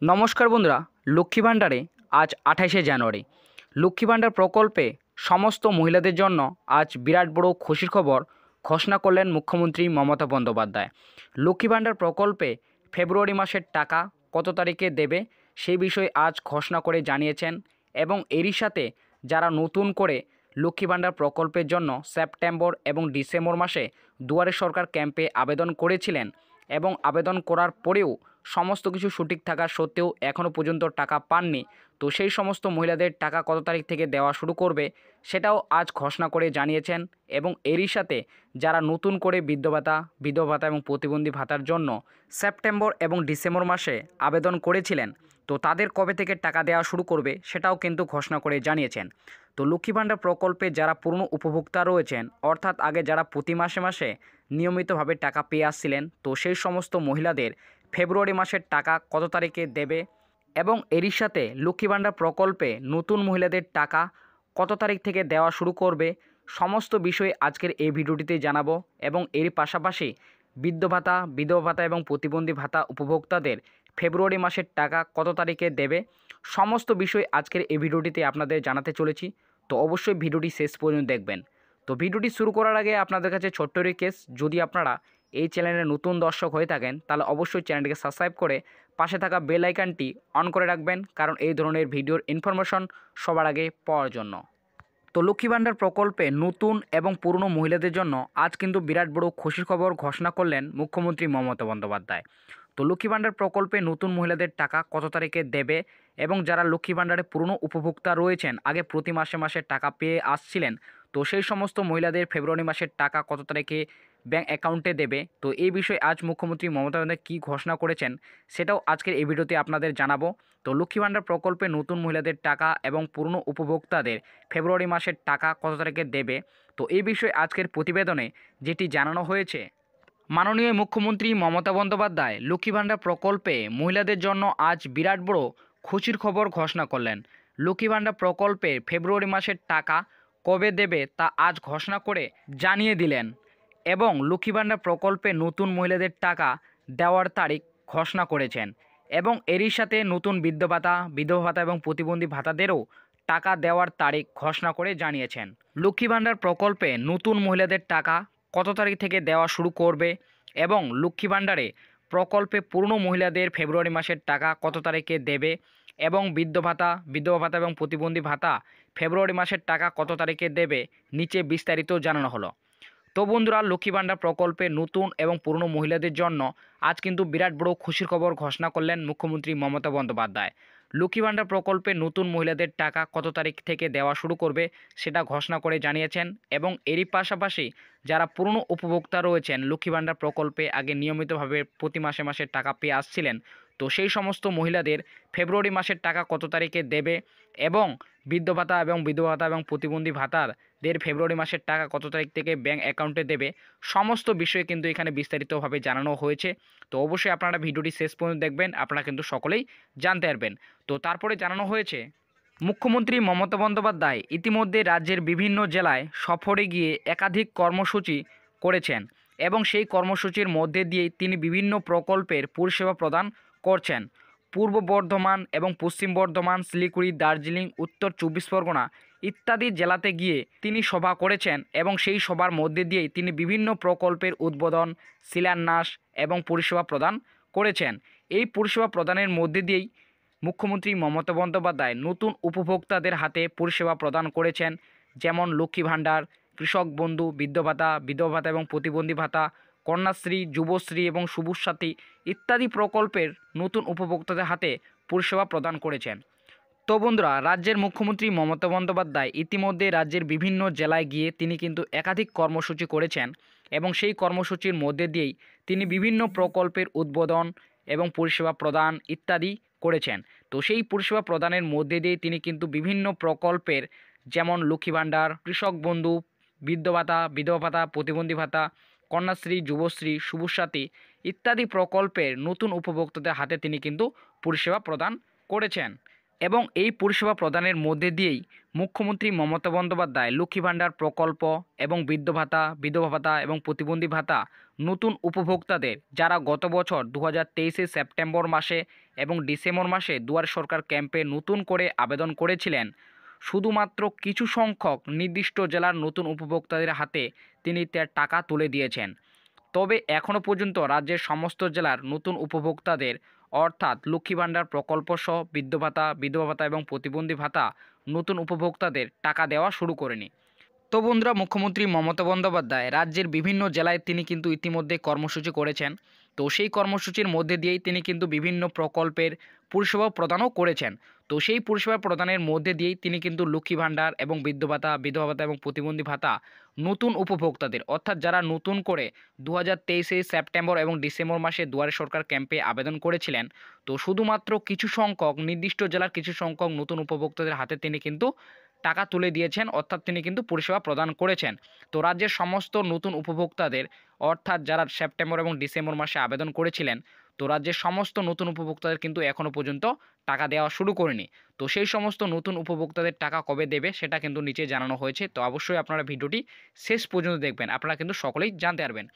নমস্কার বন্ধুরা, লক্ষ্মী ভাণ্ডারে আজ 28শে জানুয়ারি। লক্ষ্মী ভাণ্ডার প্রকল্পে সমস্ত মহিলাদের জন্য আজ বিরাট বড় খুশির খবর ঘোষণা করলেন মুখ্যমন্ত্রী মমতা বন্দ্যোপাধ্যায়। লক্ষ্মী ভাণ্ডার প্রকল্পে ফেব্রুয়ারি মাসের টাকা কত তারিখে দেবে সেই বিষয়ে আজ ঘোষণা করে জানিয়েছেন এবং এরই সাথে যারা নতুন করে লক্ষ্মী ভাণ্ডার প্রকল্পের জন্য সেপ্টেম্বর এবং ডিসেম্বর মাসে দুয়ারে সরকার ক্যাম্পে আবেদন করেছিলেন এবং আবেদন করার পরেও সমস্ত কিছু সঠিক থাকা সত্ত্বেও এখনও পর্যন্ত টাকা পাননি, তো সেই সমস্ত মহিলাদের টাকা কত তারিখ থেকে দেওয়া শুরু করবে সেটাও আজ ঘোষণা করে জানিয়েছেন। এবং এরই সাথে যারা নতুন করে বিধবা ভাতা এবং প্রতিবন্ধী ভাতার জন্য সেপ্টেম্বর এবং ডিসেম্বর মাসে আবেদন করেছিলেন, তো তাদের কবে থেকে টাকা দেওয়া শুরু করবে সেটাও কিন্তু ঘোষণা করে জানিয়েছেন। তো লক্ষ্মী ভাণ্ডার প্রকল্পে যারা পুরনো উপভোক্তা রয়েছেন, অর্থাৎ আগে যারা প্রতি মাসে মাসে নিয়মিতভাবে টাকা পেয়ে আসছিলেন, তো সেই সমস্ত মহিলাদের ফেব্রুয়ারি মাসের টাকা কত তারিখে দেবে এবং এরই সাথে লক্ষ্মী ভাণ্ডার প্রকল্পে নতুন মহিলাদের টাকা কত তারিখ থেকে দেওয়া শুরু করবে সমস্ত বিষয়ে আজকের এই ভিডিওটিতে জানাবো। এবং এর পাশাপাশি বৃদ্ধ ভাতা, বিধবা ভাতা এবং প্রতিবন্ধী ভাতা উপভোক্তাদের ফেব্রুয়ারি মাসের টাকা কত তারিখে দেবে সমস্ত বিষয় আজকের এই ভিডিওটিতে আপনাদের জানাতে চলেছি। তো অবশ্যই ভিডিওটি শেষ পর্যন্ত দেখবেন। তো ভিডিওটি শুরু করার আগে আপনাদের কাছে ছোট্ট রিকোয়েস্ট, যদি আপনারা এই চ্যানেলের নতুন দর্শক হয়ে থাকেন তাহলে অবশ্যই চ্যানেলটিকে সাবস্ক্রাইব করে পাশে থাকা বেল আইকনটি অন করে রাখবেন, কারণ এই ধরনের ভিডিওর ইনফরমেশন সবার আগে পাওয়ার জন্য। তো লক্ষ্মী ভাণ্ডার প্রকল্পে নতুন এবং পুরনো মহিলাদের জন্য আজ কিন্তু বিরাট বড় খুশির খবর ঘোষণা করলেন মুখ্যমন্ত্রী মমতা বন্দ্যোপাধ্যায়। তো লক্ষ্মী ভাণ্ডার প্রকল্পে নতুন মহিলাদের টাকা কত তারিখে দেবে এবং যারা লক্ষ্মী ভাণ্ডারে পুরনো উপভোক্তা রয়েছেন, আগে প্রতি মাসে মাসে টাকা পেয়ে আসছিলেন, তো সেই সমস্ত মহিলাদের ফেব্রুয়ারি মাসের টাকা কত তারিখে ব্যাঙ্ক অ্যাকাউন্টে দেবে, তো এই বিষয়ে আজ মুখ্যমন্ত্রী মমতা বন্দ্যোপাধ্যায় কী ঘোষণা করেছেন সেটাও আজকের এই ভিডিওতে আপনাদের জানাবো। তো লক্ষ্মী ভাণ্ডার প্রকল্পে নতুন মহিলাদের টাকা এবং পুরনো উপভোক্তাদের ফেব্রুয়ারি মাসের টাকা কত তারিখে দেবে, তো এই বিষয়ে আজকের প্রতিবেদনে যেটি জানানো হয়েছে, মাননীয় মুখ্যমন্ত্রী মমতা বন্দ্যোপাধ্যায় লক্ষ্মী ভাণ্ডার প্রকল্পে মহিলাদের জন্য আজ বিরাট বড় খুশির খবর ঘোষণা করলেন। লক্ষ্মী ভাণ্ডার প্রকল্পে ফেব্রুয়ারি মাসের টাকা কবে দেবে তা আজ ঘোষণা করে জানিয়ে দিলেন এবং লক্ষ্মী ভাণ্ডার প্রকল্পে নতুন মহিলাদের টাকা দেওয়ার তারিখ ঘোষণা করেছেন এবং এরই সাথে নতুন বৃদ্ধ ভাতা, বিধবা ভাতা এবং প্রতিবন্ধী ভাতাদেরও টাকা দেওয়ার তারিখ ঘোষণা করে জানিয়েছেন। লক্ষ্মী ভাণ্ডার প্রকল্পে নতুন মহিলাদের টাকা কত তারিখ থেকে দেওয়া শুরু করবে এবং লক্ষ্মী ভাণ্ডারে প্রকল্পে পুরনো মহিলাদের ফেব্রুয়ারি মাসের টাকা কত তারিখে দেবে এবং বৃদ্ধ ভাতা, বিধবা ভাতা এবং প্রতিবন্ধী ভাতা ফেব্রুয়ারি মাসের টাকা কত তারিখে দেবে নিচে বিস্তারিত জানানো হলো। তো বন্ধুরা, লক্ষ্মী ভাণ্ডার প্রকল্পে নতুন এবং পুরনো মহিলাদের জন্য আজ কিন্তু বিরাট বড় খুশির খবর ঘোষণা করলেন মুখ্যমন্ত্রী মমতা বন্দ্যোপাধ্যায়। লক্ষ্মী ভাণ্ডার প্রকল্পে নতুন মহিলাদের টাকা কত তারিখ থেকে দেওয়া শুরু করবে সেটা ঘোষণা করে জানিয়েছেন এবং এরই পাশাপাশি যারা পুরনো উপভোক্তা রয়েছেন লক্ষ্মী ভাণ্ডার প্রকল্পে আগে নিয়মিতভাবে প্রতি মাসে মাসে টাকা পেয়ে আসছিলেন, তো সেই সমস্ত মহিলাদের ফেব্রুয়ারি মাসের টাকা কত তারিখে দেবে এবং বৃদ্ধ ভাতা এবং বিধবা ভাতা এবং প্রতিবন্ধী ভাতাদের ফেব্রুয়ারি মাসের টাকা কত তারিখ থেকে ব্যাঙ্ক অ্যাকাউন্টে দেবে সমস্ত বিষয়ে কিন্তু এখানে বিস্তারিতভাবে জানানো হয়েছে। তো অবশ্যই আপনারা ভিডিওটি শেষ পর্যন্ত দেখবেন, আপনারা কিন্তু সকলেই জানতে পারবেন। তো তারপরে জানানো হয়েছে, মুখ্যমন্ত্রী মমতা বন্দ্যোপাধ্যায় ইতিমধ্যে রাজ্যের বিভিন্ন জেলায় সফরে গিয়ে একাধিক কর্মসূচি করেছেন এবং সেই কর্মসূচির মধ্যে দিয়েই তিনি বিভিন্ন প্রকল্পের পরিষেবা প্রদান করছেন। পূর্ব বর্ধমান এবং পশ্চিম বর্ধমান, শিলিগুড়ি, দার্জিলিং, উত্তর 24 পরগনা ইত্যাদি জেলাতে গিয়ে তিনি সভা করেছেন এবং সেই সভার মধ্যে দিয়েই তিনি বিভিন্ন প্রকল্পের উদ্বোধন, শিলান্যাস এবং পরিষেবা প্রদান করেছেন। এই পরিষেবা প্রদানের মধ্যে দিয়েই মুখ্যমন্ত্রী মমতা বন্দ্যোপাধ্যায় নতুন উপভোক্তাদের হাতে পরিষেবা প্রদান করেছেন, যেমন লক্ষ্মী ভাণ্ডার, কৃষক বন্ধু, বৃদ্ধ ভাতা, বিধবা ভাতা এবং প্রতিবন্ধী ভাতা, কন্যাশ্রী, যুবশ্রী এবং সবুজ সাথী ইত্যাদি প্রকল্পের নতুন উপভোক্তাদের হাতে পরিষেবা প্রদান করেছেন। তো বন্ধুরা, রাজ্যের মুখ্যমন্ত্রী মমতা বন্দ্যোপাধ্যায় ইতিমধ্যে রাজ্যের বিভিন্ন জেলায় গিয়ে তিনি কিন্তু একাধিক কর্মসূচি করেছেন এবং সেই কর্মসূচির মধ্যে দিয়েই তিনি বিভিন্ন প্রকল্পের উদ্বোধন এবং পরিষেবা প্রদান ইত্যাদি করেছেন। তো সেই পরিষেবা প্রদানের মধ্যে দিয়ে তিনি কিন্তু বিভিন্ন প্রকল্পের, যেমন লক্ষ্মী ভাণ্ডার, কৃষক বন্ধু, বৃদ্ধ ভাতা, বিধবা ভাতা, প্রতিবন্ধী ভাতা, কন্যাশ্রী, যুবশ্রী, সবুজ সাথী ইত্যাদি প্রকল্পের নতুন উপভোক্তাদের হাতে তিনি কিন্তু পরিষেবা প্রদান করেছেন এবং এই পরিষেবা প্রদানের মধ্যে দিয়েই মুখ্যমন্ত্রী মমতা বন্দ্যোপাধ্যায় লক্ষ্মী ভাণ্ডার প্রকল্প এবং বৃদ্ধ ভাতা, বিধবা ভাতা এবং প্রতিবন্ধী ভাতা নতুন উপভোক্তাদের, যারা গত বছর 2023 সেপ্টেম্বর মাসে এবং ডিসেম্বর মাসে দুয়ারে সরকার ক্যাম্পে নতুন করে আবেদন করেছিলেন, শুধুমাত্র কিছু সংখ্যক নির্দিষ্ট জেলার নতুন উপভোক্তাদের হাতে তিনি তার টাকা তুলে দিয়েছেন। তবে এখনও পর্যন্ত রাজ্যের সমস্ত জেলার নতুন উপভোক্তাদের অর্থাৎ লক্ষ্মী ভাণ্ডার প্রকল্প সহ বৃদ্ধ ভাতা, বিধবা ভাতা এবং প্রতিবন্ধী ভাতা নতুন উপভোক্তাদের টাকা দেওয়া শুরু করেনি। তো বন্ধুরা, মুখ্যমন্ত্রী মমতা বন্দ্যোপাধ্যায় রাজ্যের বিভিন্ন জেলায় তিনি কিন্তু ইতিমধ্যে কর্মসূচি করেছেন। তো সেই কর্মসূচির মধ্যে দিয়েই তিনি কিন্তু বিভিন্ন প্রকল্পের পরিষেবা প্রদানও করেছেন। তো সেই পরিষেবা প্রদানের মধ্যে দিয়েই তিনি কিন্তু লক্ষ্মী ভাণ্ডার এবং বৃদ্ধ ভাতা, বিধবা ভাতা এবং প্রতিবন্ধী ভাতা নতুন উপভোক্তাদের অর্থাৎ যারা নতুন করে 2023 সেপ্টেম্বর এবং ডিসেম্বর মাসে দুয়ারে সরকার ক্যাম্পে আবেদন করেছিলেন, তো শুধুমাত্র কিছু সংখ্যক নির্দিষ্ট জেলার কিছু সংখ্যক নতুন উপভোক্তাদের হাতে তিনি কিন্তু টাকা তুলে দিয়েছেন, অর্থাৎ তিনি কিন্তু পরিষেবা প্রদান করেছেন। তো রাজ্যের সমস্ত নতুন উপভোক্তাদের অর্থাৎ যারা সেপ্টেম্বর এবং ডিসেম্বর মাসে আবেদন করেছিলেন, তো রাজ্যের সমস্ত নতুন উপভোক্তাদের কিন্তু এখনও পর্যন্ত টাকা দেওয়া শুরু করেনি। তো সেই সমস্ত নতুন উপভোক্তাদের টাকা কবে দেবে সেটা কিন্তু নিচে জানানো হয়েছে। তো অবশ্যই আপনারা ভিডিওটি শেষ পর্যন্ত দেখবেন, আপনারা কিন্তু সকলেই জানতে পারবেন।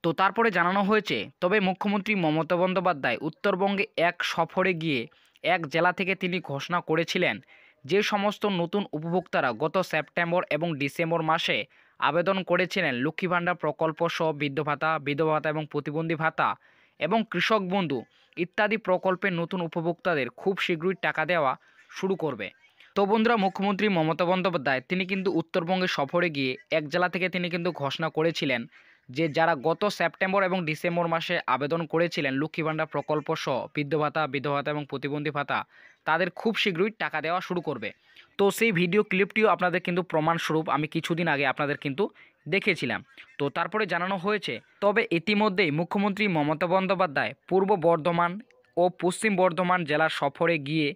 তো তারপরে জানানো হয়েছে, তবে মুখ্যমন্ত্রী মমতা বন্দ্যোপাধ্যায় উত্তরবঙ্গে এক সফরে গিয়ে এক জেলা থেকে তিনি ঘোষণা করেছিলেন যে সমস্ত নতুন উপভোক্তারা গত সেপ্টেম্বর এবং ডিসেম্বর মাসে আবেদন করেছিলেন লক্ষ্মী ভাণ্ডার প্রকল্প সহ বৃদ্ধ ভাতা, বিধবা ভাতা এবং প্রতিবন্ধী ভাতা এবং কৃষক বন্ধু ইত্যাদি প্রকল্পের নতুন উপভোক্তাদের খুব শীঘ্রই টাকা দেওয়া শুরু করবে। তো বন্ধুরা, মুখ্যমন্ত্রী মমতা বন্দ্যোপাধ্যায় তিনি কিন্তু উত্তরবঙ্গে সফরে গিয়ে এক জেলা থেকে তিনি কিন্তু ঘোষণা করেছিলেন যে যারা গত সেপ্টেম্বর এবং ডিসেম্বর মাসে আবেদন করেছিলেন লক্ষ্মী ভাণ্ডার প্রকল্প সহ বৃদ্ধ ভাতা, বিধবা ভাতা এবং প্রতিবন্ধী ভাতা তাদের খুব শীঘ্রই টাকা দেওয়া শুরু করবে। তো সেই ভিডিও ক্লিপটিও আপনাদের কিন্তু প্রমাণস্বরূপ আমি কিছুদিন আগে আপনাদের কিন্তু দেখিয়েছিলাম। তো তারপরে জানানো হয়েছে, তবে ইতিমধ্যেই মুখ্যমন্ত্রী মমতা বন্দ্যোপাধ্যায় পূর্ব বর্ধমান ও পশ্চিম বর্ধমান জেলার সফরে গিয়ে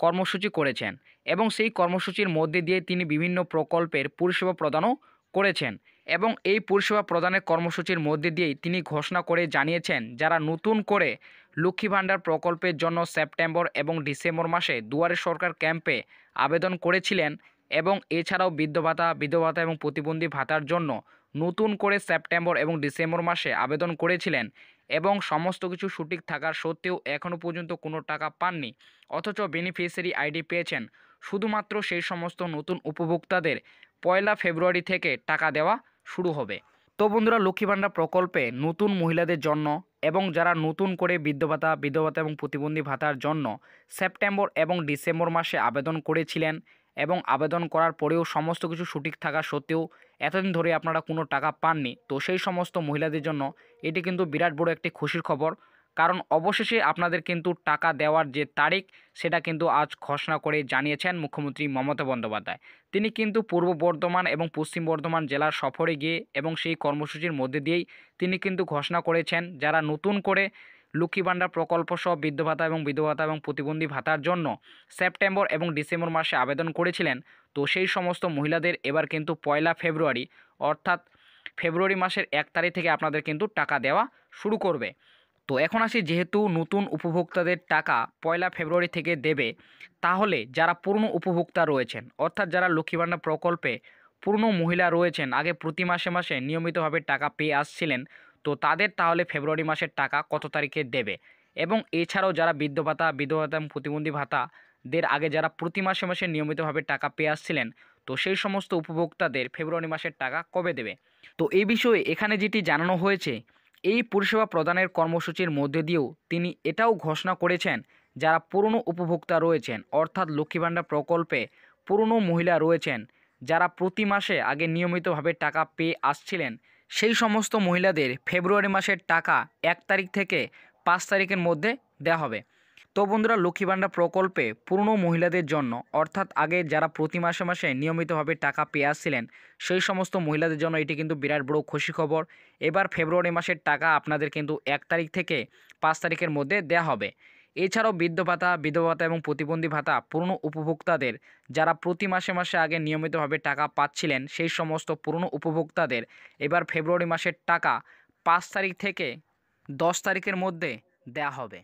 কর্মসূচি করেছেন এবং সেই কর্মসূচির মধ্যে দিয়ে তিনি বিভিন্ন প্রকল্পের পরিষেবা প্রদানও করেছেন এবং এই পরিষেবা প্রদানের কর্মসূচির মধ্যে দিয়েই তিনি ঘোষণা করে জানিয়েছেন যারা নতুন করে লক্ষ্মী ভাণ্ডার প্রকল্পের জন্য সেপ্টেম্বর এবং ডিসেম্বর মাসে দুয়ারে সরকার ক্যাম্পে আবেদন করেছিলেন এবং এছাড়াও বৃদ্ধ ভাতা, বিধবা ভাতা এবং প্রতিবন্ধী ভাতার জন্য নতুন করে সেপ্টেম্বর এবং ডিসেম্বর মাসে আবেদন করেছিলেন এবং সমস্ত কিছু সঠিক থাকার সত্ত্বেও এখনও পর্যন্ত কোনো টাকা পাননি, অথচ বেনিফিশিয়ারি আইডি পেয়েছেন, শুধুমাত্র সেই সমস্ত নতুন উপভোক্তাদের 1 ফেব্রুয়ারি থেকে টাকা দেওয়া শুরু হবে। তো বন্ধুরা, লক্ষ্মী ভাণ্ডার প্রকল্পে নতুন মহিলাদের জন্য এবং যারা নতুন করে বৃদ্ধ ভাতা, বিধবা ভাতা এবং প্রতিবন্ধী ভাতার জন্য সেপ্টেম্বর এবং ডিসেম্বর মাসে আবেদন করেছিলেন এবং আবেদন করার পরেও সমস্ত কিছু সঠিক থাকা সত্ত্বেও এতদিন ধরে আপনারা কোনো টাকা পাননি, তো সেই সমস্ত মহিলাদের জন্য এটি কিন্তু বিরাট বড় একটি খুশির খবর। কারণ অবশেষে আপনাদের কিন্তু টাকা দেওয়ার যে তারিখ সেটা কিন্তু আজ ঘোষণা করে জানিয়েছেন মুখ্যমন্ত্রী মমতা বন্দ্যোপাধ্যায়। তিনি কিন্তু পূর্ব বর্ধমান এবং পশ্চিম বর্ধমান জেলার সফরে গিয়ে এবং সেই কর্মসূচির মধ্যে দিয়েই তিনি কিন্তু ঘোষণা করেছেন যারা নতুন করে লক্ষ্মী ভাণ্ডার প্রকল্প সহ বৃদ্ধ ভাতা এবং বিধবা ভাতা এবং প্রতিবন্ধী ভাতার জন্য সেপ্টেম্বর এবং ডিসেম্বর মাসে আবেদন করেছিলেন, তো সেই সমস্ত মহিলাদের এবার কিন্তু 1 ফেব্রুয়ারি অর্থাৎ ফেব্রুয়ারি মাসের 1 তারিখ থেকে আপনাদের কিন্তু টাকা দেওয়া শুরু করবে। তো এখন আসি, যেহেতু নতুন উপভোক্তাদের টাকা 1 ফেব্রুয়ারি থেকে দেবে, তাহলে যারা পুরনো উপভোক্তা রয়েছেন অর্থাৎ যারা লক্ষ্মী ভাণ্ডার প্রকল্পে পুরনো মহিলা রয়েছেন, আগে প্রতি মাসে মাসে নিয়মিতভাবে টাকা পেয়ে আসছিলেন, তো তাদের তাহলে ফেব্রুয়ারি মাসের টাকা কত তারিখে দেবে এবং এছাড়াও যারা বৃদ্ধ ভাতা, বিধবা ভাতা এবং প্রতিবন্ধী ভাতাদের আগে যারা প্রতি মাসে মাসে নিয়মিতভাবে টাকা পেয়ে আসছিলেন, তো সেই সমস্ত উপভোক্তাদের ফেব্রুয়ারি মাসের টাকা কবে দেবে। তো এই বিষয়ে এখানে যেটি জানানো হয়েছে, এই পরিষেবা প্রদানের কর্মসূচির মধ্যে দিয়েও তিনি এটাও ঘোষণা করেছেন যারা পুরনো উপভোক্তা রয়েছেন অর্থাৎ লক্ষ্মী ভাণ্ডার প্রকল্পে পুরনো মহিলা রয়েছেন, যারা প্রতি মাসে আগে নিয়মিতভাবে টাকা পেয়ে আসছিলেন, সেই সমস্ত মহিলাদের ফেব্রুয়ারি মাসের টাকা 1 তারিখ থেকে 5 তারিখের মধ্যে দেওয়া হবে। তো বন্ধুরা, লক্ষ্মী ভাণ্ডার প্রকল্পে পুরনো মহিলাদের জন্য অর্থাৎ আগে যারা প্রতি মাসে মাসে নিয়মিতভাবে টাকা পেয়ে আসছিলেন সেই সমস্ত মহিলাদের জন্য এটি কিন্তু বিরাট বড় খুশি খবর। এবার ফেব্রুয়ারি মাসের টাকা আপনাদের কিন্তু 1 তারিখ থেকে 5 তারিখের মধ্যে দেওয়া হবে। এছাড়াও বৃদ্ধ ভাতা, বিধবা ভাতা এবং প্রতিবন্ধী ভাতা পুরনো উপভোক্তাদের যারা প্রতি মাসে মাসে আগে নিয়মিতভাবে টাকা পাচ্ছিলেন সেই সমস্ত পুরনো উপভোক্তাদের এবার ফেব্রুয়ারি মাসের টাকা 5 তারিখ থেকে 10 তারিখের মধ্যে দেওয়া হবে।